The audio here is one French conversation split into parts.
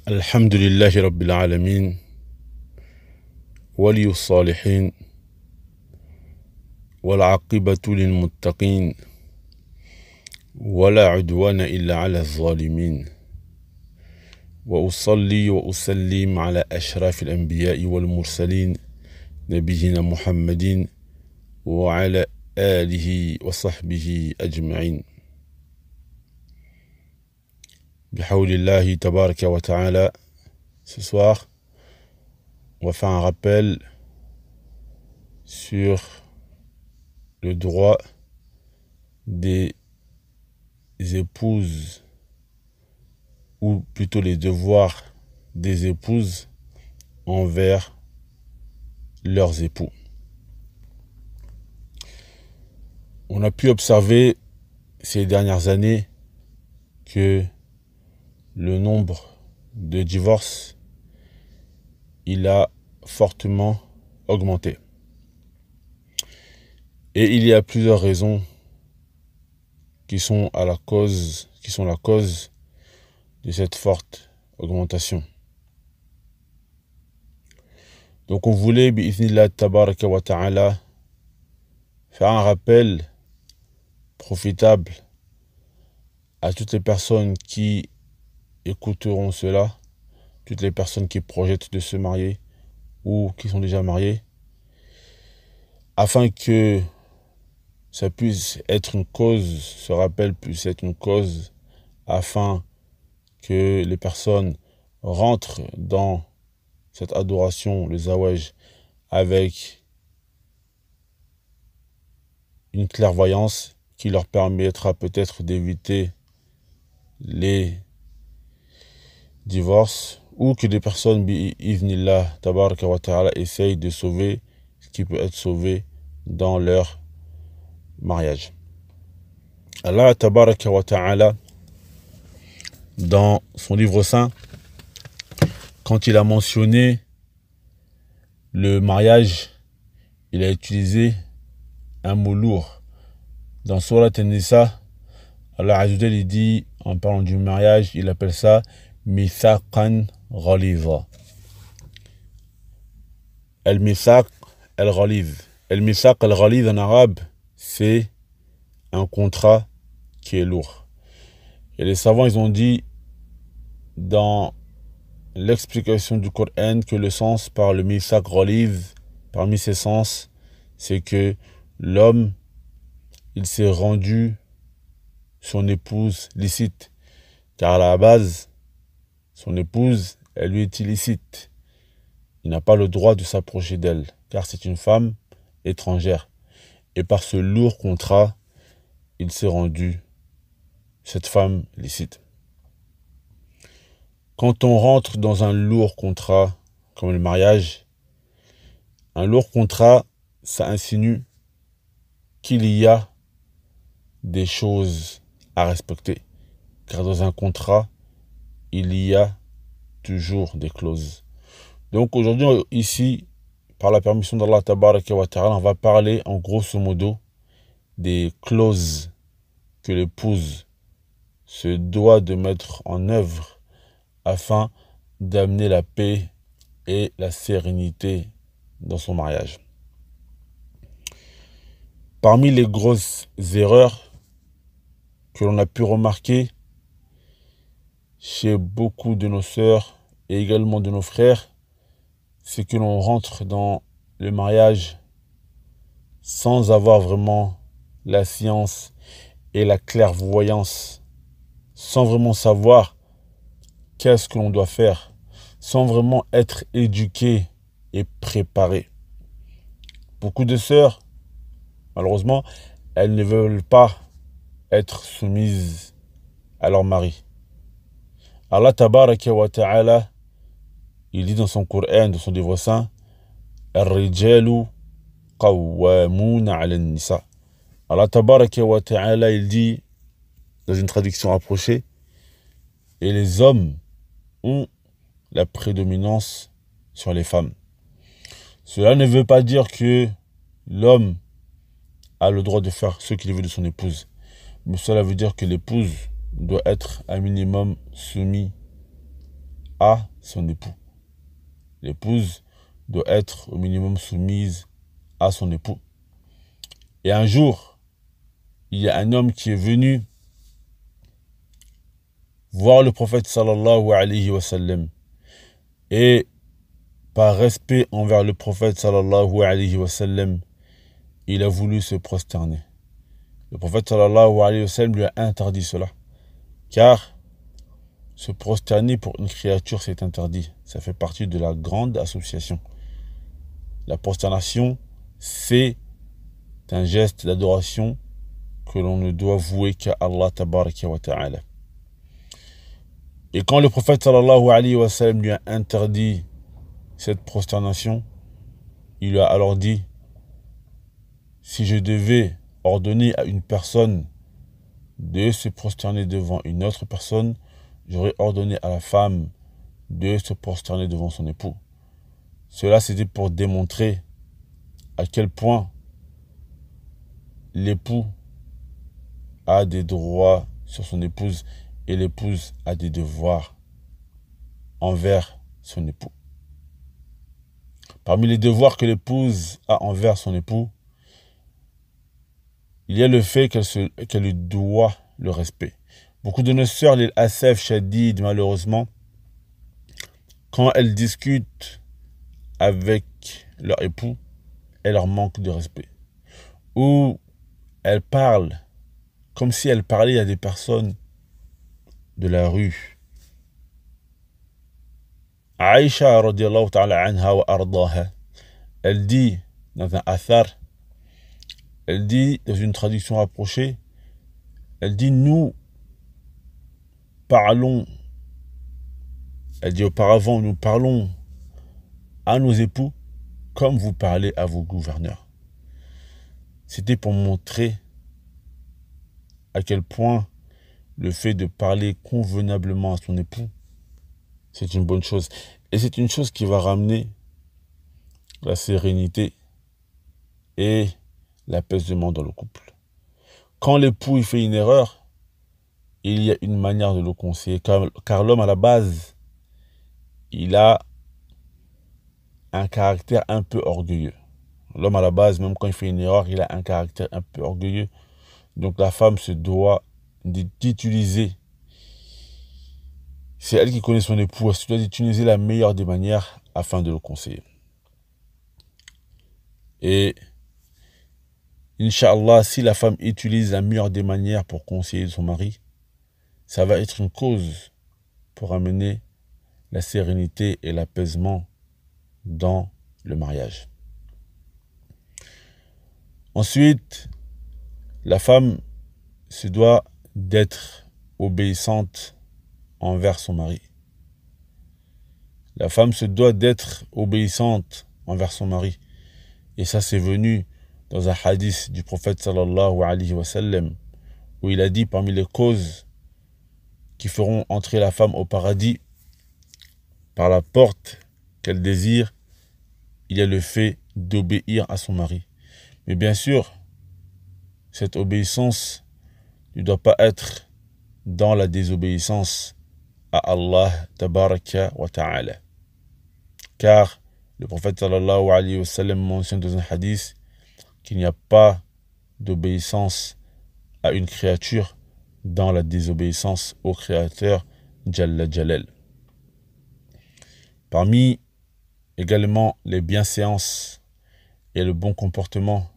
الحمد لله رب العالمين ولي الصالحين والعاقبة للمتقين ولا عدوان إلا على الظالمين وأصلي وأسلم على أشرف الأنبياء والمرسلين نبينا محمد وعلى آله وصحبه أجمعين بحول الله تبارك وتعالى. Ce soir, on va faire un rappel sur le droit des épouses, ou plutôt les devoirs des épouses envers leurs époux. On a pu observer ces dernières années que le nombre de divorces, il a fortement augmenté. Et il y a plusieurs raisons qui sont la cause de cette forte augmentation. Donc on voulait, bi'ithnillah tabaraka wa ta'ala, faire un rappel profitable à toutes les personnes qui écouteront cela, toutes les personnes qui projettent de se marier ou qui sont déjà mariées, afin que ça puisse être une cause, ce rappel puisse être une cause, afin que les personnes rentrent dans cette adoration, le zawaj, avec une clairvoyance qui leur permettra peut-être d'éviter les divorces, ou que des personnes, bi'idhnillah tabaraka wa ta'ala, essayent de sauver ce qui peut être sauvé dans leur mariage. Allah tabaraka wa ta'ala, dans son livre saint, quand il a mentionné le mariage, il a utilisé un mot lourd. Dans Surat An-Nisa, Allah Azza wa Jalla dit, en parlant du mariage, il appelle ça mithaqan ghaliza. Al-mithaq al-ghaliz. Al-mithaq al-ghaliz en arabe, c'est un contrat qui est lourd. Et les savants, ils ont dit dans l'explication du Coran que le sens par le mithaq ghaliz, parmi ses sens, c'est que l'homme, il s'est rendu son épouse licite, car à la base, son épouse, elle lui est illicite. Il n'a pas le droit de s'approcher d'elle, car c'est une femme étrangère. Et par ce lourd contrat, il s'est rendu cette femme licite. Quand on rentre dans un lourd contrat, comme le mariage, un lourd contrat, ça insinue qu'il y a des choses à respecter. Car dans un contrat, il y a toujours des clauses. Donc aujourd'hui, ici, par la permission d'Allah tabaraka wa ta'ala, on va parler en grosso modo des clauses que l'épouse se doit de mettre en œuvre afin d'amener la paix et la sérénité dans son mariage. Parmi les grosses erreurs que l'on a pu remarquer chez beaucoup de nos sœurs et également de nos frères, c'est que l'on rentre dans le mariage sans avoir vraiment la science et la clairvoyance, sans vraiment savoir qu'est-ce que l'on doit faire, sans vraiment être éduqué et préparé. Beaucoup de sœurs, malheureusement, elles ne veulent pas être soumises à leur mari. Allah tabaraka wa ta'ala, il dit dans son Coran, dans son livre saint, Ar-rijalu qawwamuna 'ala an-nisa. Allah tabaraka wa ta'ala, il dit dans une traduction rapprochée, et les hommes ont la prédominance sur les femmes. Cela ne veut pas dire que l'homme a le droit de faire ce qu'il veut de son épouse, mais cela veut dire que l'épouse doit être un minimum soumis à son époux. L'épouse doit être au minimum soumise à son époux. Et un jour, il y a un homme qui est venu voir le prophète sallallahu alayhi wa sallam. Et par respect envers le prophète sallallahu alayhi wa sallam, il a voulu se prosterner. Le prophète sallallahu alayhi wa sallam lui a interdit cela. Car se prosterner pour une créature, c'est interdit. Ça fait partie de la grande association. La prosternation, c'est un geste d'adoration que l'on ne doit vouer qu'à Allah tabaraka wa ta'ala. Et quand le prophète sallallahu alayhi wa sallam lui a interdit cette prosternation, il lui a alors dit: si je devais ordonner à une personne de se prosterner devant une autre personne, j'aurais ordonné à la femme de se prosterner devant son époux. Cela, c'était pour démontrer à quel point l'époux a des droits sur son épouse et l'épouse a des devoirs envers son époux. Parmi les devoirs que l'épouse a envers son époux, il y a le fait qu'elle lui doit le respect. Beaucoup de nos sœurs, les Asaf Shadid, malheureusement, quand elles discutent avec leur époux, elles leur manquent de respect. Ou elles parlent comme si elles parlaient à des personnes de la rue. Aïcha radiyallahu ta'ala anha wa ardaha, elle dit dans un athar, elle dit dans une traduction rapprochée, elle dit nous parlons, elle dit auparavant nous parlons à nos époux comme vous parlez à vos gouverneurs. C'était pour montrer à quel point le fait de parler convenablement à son époux, c'est une bonne chose. Et c'est une chose qui va ramener la sérénité et l'apaisement dans le couple. Quand l'époux il fait une erreur, il y a une manière de le conseiller. Car l'homme, à la base, il a un caractère un peu orgueilleux. L'homme, à la base, même quand il fait une erreur, il a un caractère un peu orgueilleux. Donc la femme se doit d'utiliser, c'est elle qui connaît son époux, elle se doit d'utiliser la meilleure des manières afin de le conseiller. Et Inch'Allah, si la femme utilise la meilleure des manières pour conseiller son mari, ça va être une cause pour amener la sérénité et l'apaisement dans le mariage. Ensuite, la femme se doit d'être obéissante envers son mari. La femme se doit d'être obéissante envers son mari. Et ça, c'est venu dans un hadith du prophète sallallahu alayhi wa sallam, où il a dit parmi les causes qui feront entrer la femme au paradis par la porte qu'elle désire, il y a le fait d'obéir à son mari. Mais bien sûr, cette obéissance ne doit pas être dans la désobéissance à Allah tabaraka wa ta'ala. Car le prophète sallallahu alayhi wa sallam mentionne dans un hadith qu'il n'y a pas d'obéissance à une créature dans la désobéissance au Créateur Jalla Jalal. Parmi également les bienséances et le bon comportement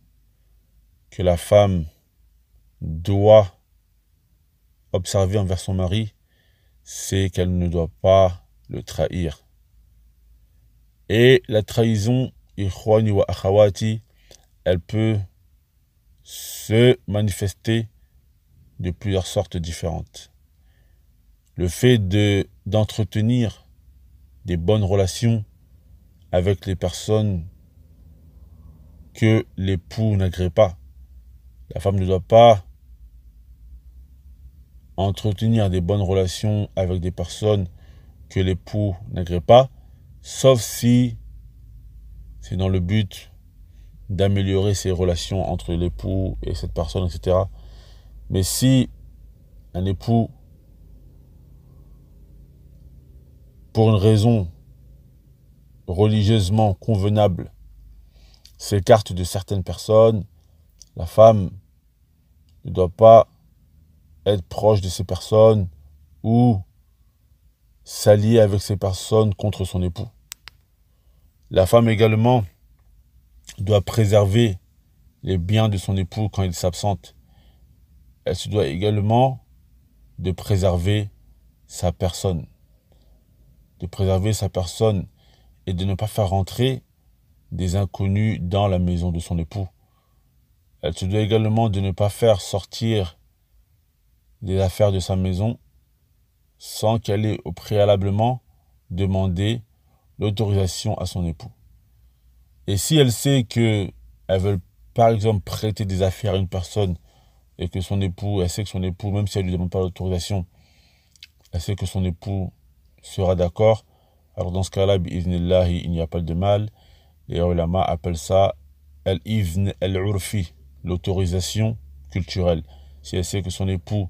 que la femme doit observer envers son mari, c'est qu'elle ne doit pas le trahir. Et la trahison, ikhwani wa akhawati, elle peut se manifester de plusieurs sortes différentes. Le fait d'entretenir des bonnes relations avec les personnes que l'époux n'agrée pas. La femme ne doit pas entretenir des bonnes relations avec des personnes que l'époux n'agrée pas, sauf si c'est dans le but d'améliorer ses relations entre l'époux et cette personne, etc. Mais si un époux pour une raison religieusement convenable, s'écarte de certaines personnes, la femme ne doit pas être proche de ces personnes ou s'allier avec ces personnes contre son époux. La femme également doit préserver les biens de son époux quand il s'absente. Elle se doit également de préserver sa personne. De préserver sa personne et de ne pas faire rentrer des inconnus dans la maison de son époux. Elle se doit également de ne pas faire sortir des affaires de sa maison sans qu'elle ait au préalablement demandé l'autorisation à son époux. Et si elle sait qu'elle veut par exemple prêter des affaires à une personne et que son époux, elle sait que son époux, même si elle ne lui demande pas l'autorisation, elle sait que son époux sera d'accord, alors dans ce cas-là, bi'iznillahi, il n'y a pas de mal. Les ulama appellent ça al-izn al-urfi, l'autorisation culturelle. Si elle sait que son époux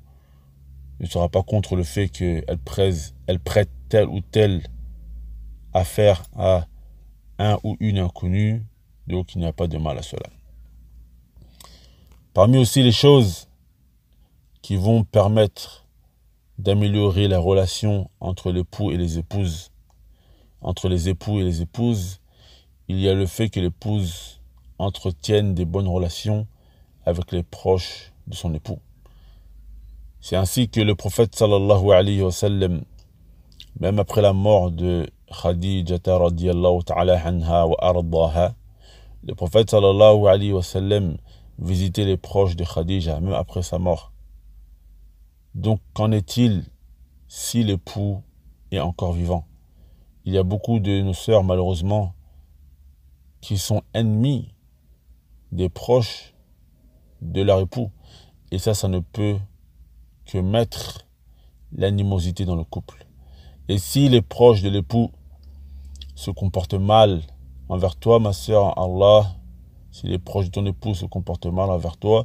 ne sera pas contre le fait qu'elle prête telle ou telle affaire à un ou une inconnue, donc il n'y a pas de mal à cela. Parmi aussi les choses qui vont permettre d'améliorer la relation entre l'époux et les épouses, entre les époux et les épouses, il y a le fait que l'épouse entretienne des bonnes relations avec les proches de son époux. C'est ainsi que le prophète sallallahu alayhi wa sallam, même après la mort de Khadijata radiyallahu ta'ala anha wa ardaha, le prophète sallallahu alayhi wa sallam visitait les proches de Khadija même après sa mort. Donc qu'en est-il si l'époux est encore vivant? Il y a beaucoup de nos sœurs malheureusement qui sont ennemies des proches de leur époux. Et ça ne peut que mettre l'animosité dans le couple. Et si les proches de l'époux se comportent mal envers toi, ma sœur, Allah, si les proches de ton époux se comportent mal envers toi,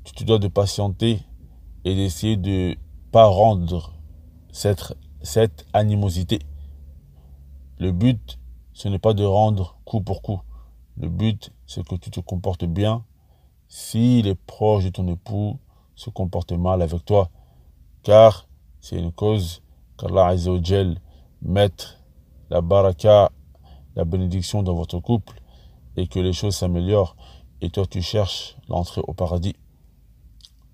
tu te dois de patienter et d'essayer de ne pas rendre cette animosité. Le but, ce n'est pas de rendre coup pour coup. Le but, c'est que tu te comportes bien si les proches de ton époux se comportent mal avec toi. Car c'est une cause qu'Allah Azza wa Jal mette la baraka, la bénédiction dans votre couple et que les choses s'améliorent. Et toi, tu cherches l'entrée au paradis.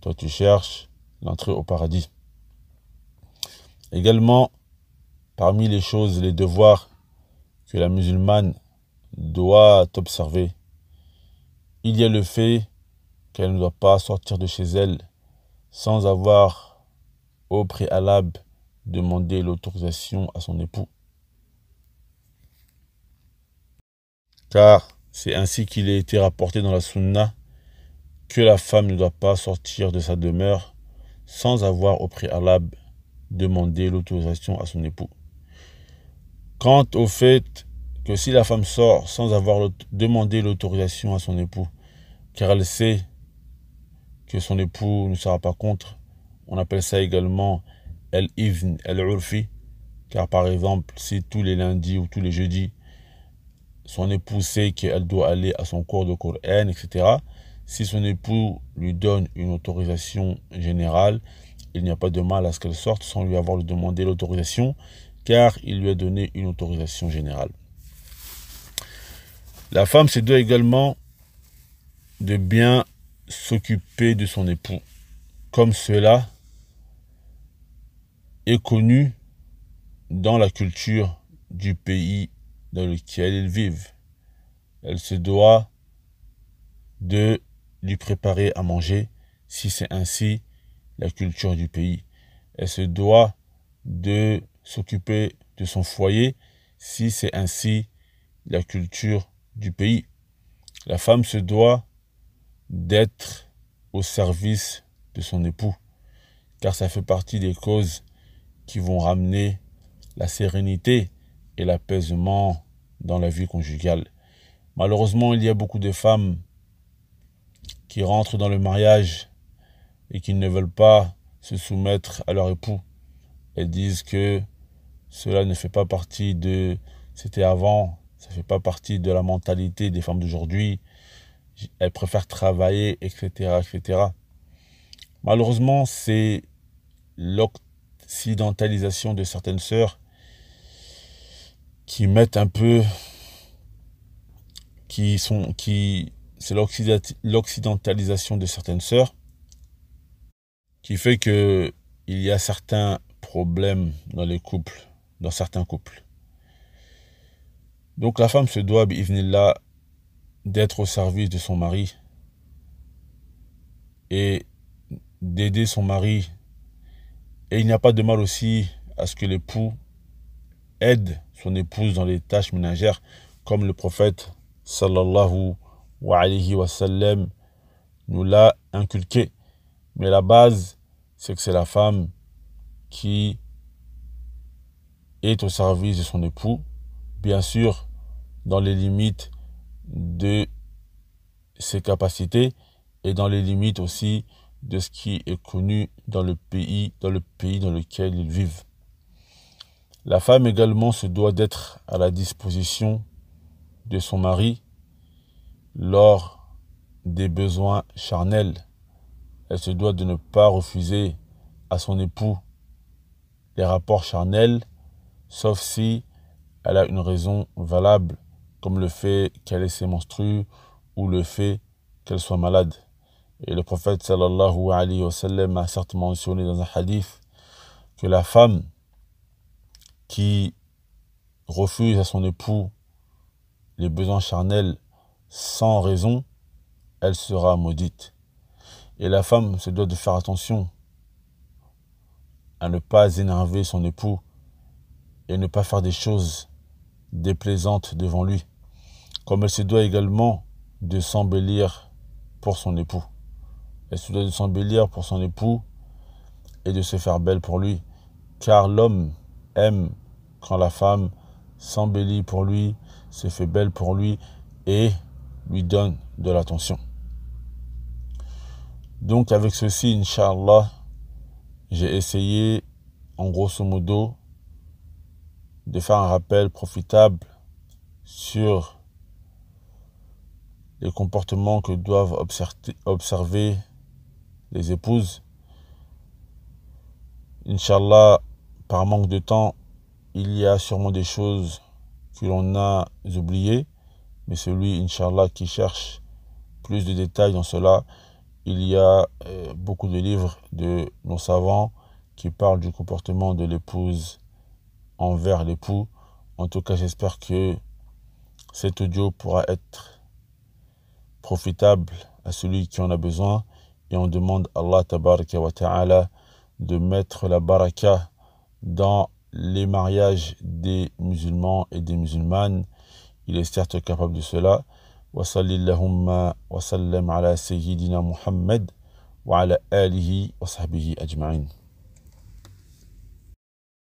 Toi, tu cherches l'entrée au paradis. Également, parmi les choses, les devoirs que la musulmane doit observer, il y a le fait qu'elle ne doit pas sortir de chez elle sans avoir au préalable demandé l'autorisation à son époux. Car c'est ainsi qu'il a été rapporté dans la sunna que la femme ne doit pas sortir de sa demeure sans avoir au préalable demandé l'autorisation à son époux. Quant au fait que si la femme sort sans avoir demandé l'autorisation à son époux, car elle sait que son époux ne sera pas contre, on appelle ça également al-izn al-urfi, car par exemple, si tous les lundis ou tous les jeudis, son époux sait qu'elle doit aller à son cours de Coran, etc., si son époux lui donne une autorisation générale, il n'y a pas de mal à ce qu'elle sorte sans lui avoir demandé l'autorisation, car il lui a donné une autorisation générale. La femme se doit également de bien s'occuper de son époux, comme cela est connu dans la culture du pays dans lequel ils vivent. Elle se doit de lui préparer à manger si c'est ainsi la culture du pays. Elle se doit de s'occuper de son foyer si c'est ainsi la culture du pays. La femme se doit d'être au service de son époux, car ça fait partie des causes qui vont ramener la sérénité et l'apaisement dans la vie conjugale. Malheureusement, il y a beaucoup de femmes qui rentrent dans le mariage et qui ne veulent pas se soumettre à leur époux. Elles disent que Cela ne fait pas partie de... C'était avant, ça ne fait pas partie de la mentalité des femmes d'aujourd'hui. Elles préfèrent travailler, etc., etc. Malheureusement, c'est l'occidentalisation de certaines sœurs qui mettent un peu... C'est l'occidentalisation de certaines sœurs qui fait que il y a certains problèmes dans les couples, dans certains couples. Donc la femme se doit, bi'idhnillah, d'être au service de son mari et d'aider son mari. Et il n'y a pas de mal aussi à ce que l'époux aide son épouse dans les tâches ménagères, comme le prophète sallallahu alayhi wa sallam nous l'a inculqué. Mais la base, c'est que c'est la femme qui est au service de son époux, bien sûr dans les limites de ses capacités et dans les limites aussi de ce qui est connu dans le pays dans lequel ils vivent. La femme également se doit d'être à la disposition de son mari lors des besoins charnels. Elle se doit de ne pas refuser à son époux les rapports charnels, sauf si elle a une raison valable, comme le fait qu'elle ait ses menstrues ou le fait qu'elle soit malade. Et le prophète sallallahu alayhi wa sallam a certes mentionné dans un hadith que la femme qui refuse à son époux les besoins charnels sans raison, elle sera maudite. Et la femme se doit de faire attention à ne pas énerver son époux et ne pas faire des choses déplaisantes devant lui. Comme elle se doit également de s'embellir pour son époux. Elle se doit de s'embellir pour son époux et de se faire belle pour lui. Car l'homme aime quand la femme s'embellit pour lui, se fait belle pour lui et lui donne de l'attention. Donc avec ceci, Inch'Allah, j'ai essayé, en grosso modo, de faire un rappel profitable sur les comportements que doivent observer les épouses. Inch'Allah, par manque de temps, il y a sûrement des choses que l'on a oubliées, mais celui, Inch'Allah, qui cherche plus de détails dans cela, il y a beaucoup de livres de nos savants qui parlent du comportement de l'épouse envers l'époux. En tout cas, j'espère que cet audio pourra être profitable à celui qui en a besoin. Et on demande à Allah tabaraka wa ta'ala de mettre la baraka dans les mariages des musulmans et des musulmanes. Il est certes capable de cela. Wa sallillahumma wa sallam ala sayyidina Muhammad wa ala alihi wa sahbihi ajma'in.